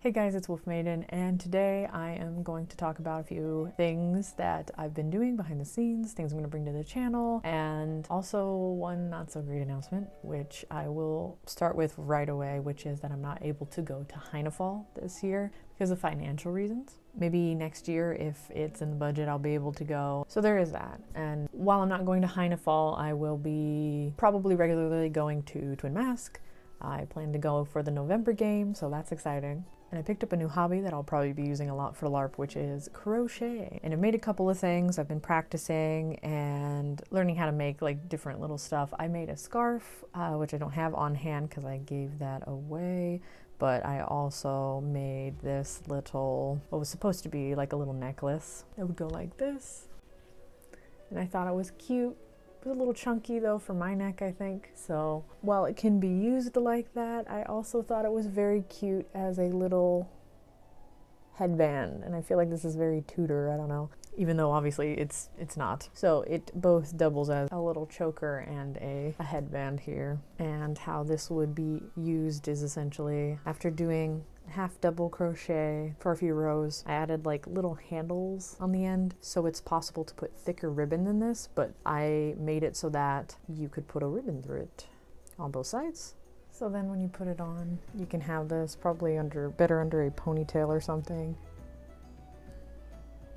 Hey guys, it's WolfMaiden, and today I am going to talk about a few things that I've been doing behind the scenes, things I'm going to bring to the channel, and also one not so great announcement, which I will start with right away, which is that I'm not able to go to Heinefall this year because of financial reasons. Maybe next year, if it's in the budget, I'll be able to go. So there is that. And while I'm not going to Heinefall, I will be probably regularly going to Twin Mask. I plan to go for the November game, so that's exciting. And I picked up a new hobby that I'll probably be using a lot for LARP, which is crochet. And I've made a couple of things. I've been practicing and learning how to make like different little stuff. I made a scarf, which I don't have on hand because I gave that away. But I also made this little, what was supposed to be like a little necklace that would go like this. And I thought it was cute. It was a little chunky though for my neck, I think. So while it can be used like that, I also thought it was very cute as a little headband. And I feel like this is very Tudor, I don't know. Even though obviously it's not. So it both doubles as a little choker and a headband here. And how this would be used is essentially after doing half double crochet for a few rows, I added like little handles on the end so it's possible to put thicker ribbon than this, but I made it so that you could put a ribbon through it on both sides. So then when you put it on, you can have this probably better under a ponytail or something.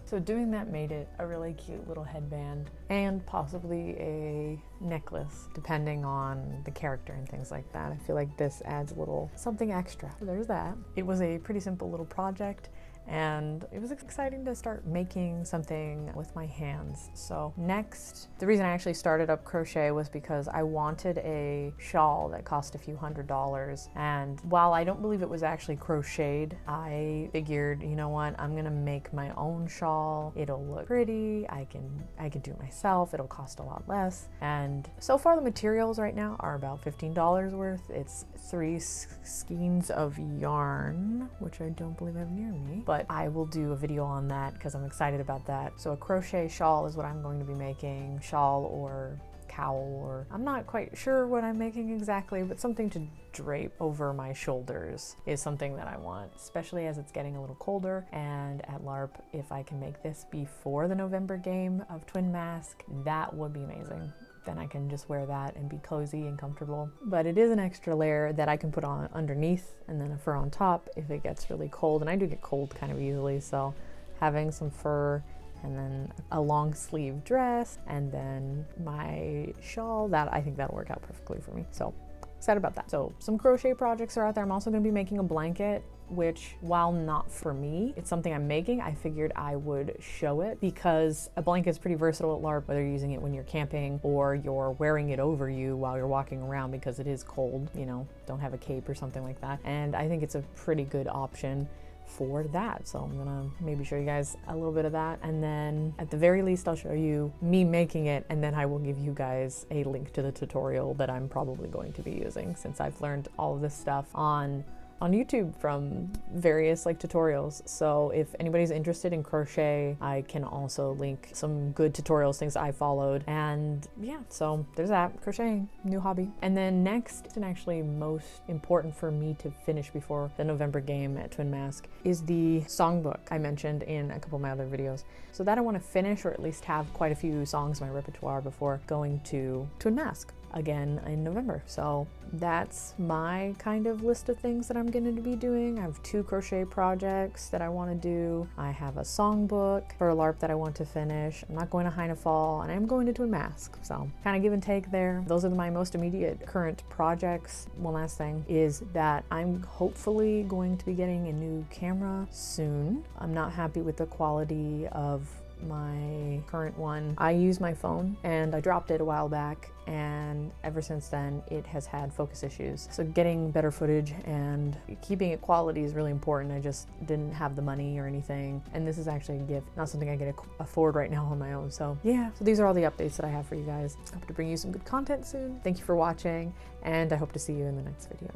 So doing that made it a really cute little headband and possibly a necklace, depending on the character and things like that. I feel like this adds a little something extra. So there's that. It was a pretty simple little project, and it was exciting to start making something with my hands. So next, the reason I actually started up crochet was because I wanted a shawl that cost a few $100s. And while I don't believe it was actually crocheted, I figured, you know what, I'm gonna make my own shawl. It'll look pretty, I can do it myself, it'll cost a lot less. And so far the materials right now are about $15 worth. It's 3 skeins of yarn, which I don't believe I have near me, but I will do a video on that because I'm excited about that. So a crochet shawl is what I'm going to be making, shawl or cowl, or I'm not quite sure what I'm making exactly, but something to drape over my shoulders is something that I want, especially as it's getting a little colder. And at LARP, if I can make this before the November game of Twin Mask, that would be amazing. Then I can just wear that and be cozy and comfortable. But it is an extra layer that I can put on underneath and then a fur on top if it gets really cold. And I do get cold kind of easily, so having some fur and then a long sleeve dress and then my shawl, I think that'll work out perfectly for me. So excited about that. So some crochet projects are out there. I'm also going to be making a blanket, which while not for me, it's something I'm making. I figured I would show it because a blanket is pretty versatile at LARP, whether you're using it when you're camping or you're wearing it over you while you're walking around because it is cold, you know, don't have a cape or something like that. And I think it's a pretty good option for that. So I'm gonna maybe show you guys a little bit of that, and then at the very least I'll show you me making it, and then I will give you guys a link to the tutorial that I'm probably going to be using, since I've learned all of this stuff on YouTube from various like tutorials. So if anybody's interested in crochet, I can also link some good tutorials, things I followed. And yeah, so there's that, crocheting, new hobby. And then next, and actually most important for me to finish before the November game at Twin Mask, is the songbook I mentioned in a couple of my other videos. So that I want to finish, or at least have quite a few songs in my repertoire before going to Twin Mask again in November. So that's my kind of list of things that I'm going to be doing. I have 2 crochet projects that I want to do. I have a songbook for a LARP that I want to finish. I'm not going to Heinefall, and I'm going to Twin Mask. So kind of give and take there. Those are my most immediate current projects. One last thing is that I'm hopefully going to be getting a new camera soon. I'm not happy with the quality of my current one. I use my phone and I dropped it a while back, and ever since then it has had focus issues. So getting better footage and keeping it quality is really important. I just didn't have the money or anything, and this is actually a gift, not something I can afford right now on my own. So yeah, so these are all the updates that I have for you guys. I hope to bring you some good content soon. Thank you for watching, and I hope to see you in the next video.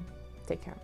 Take care.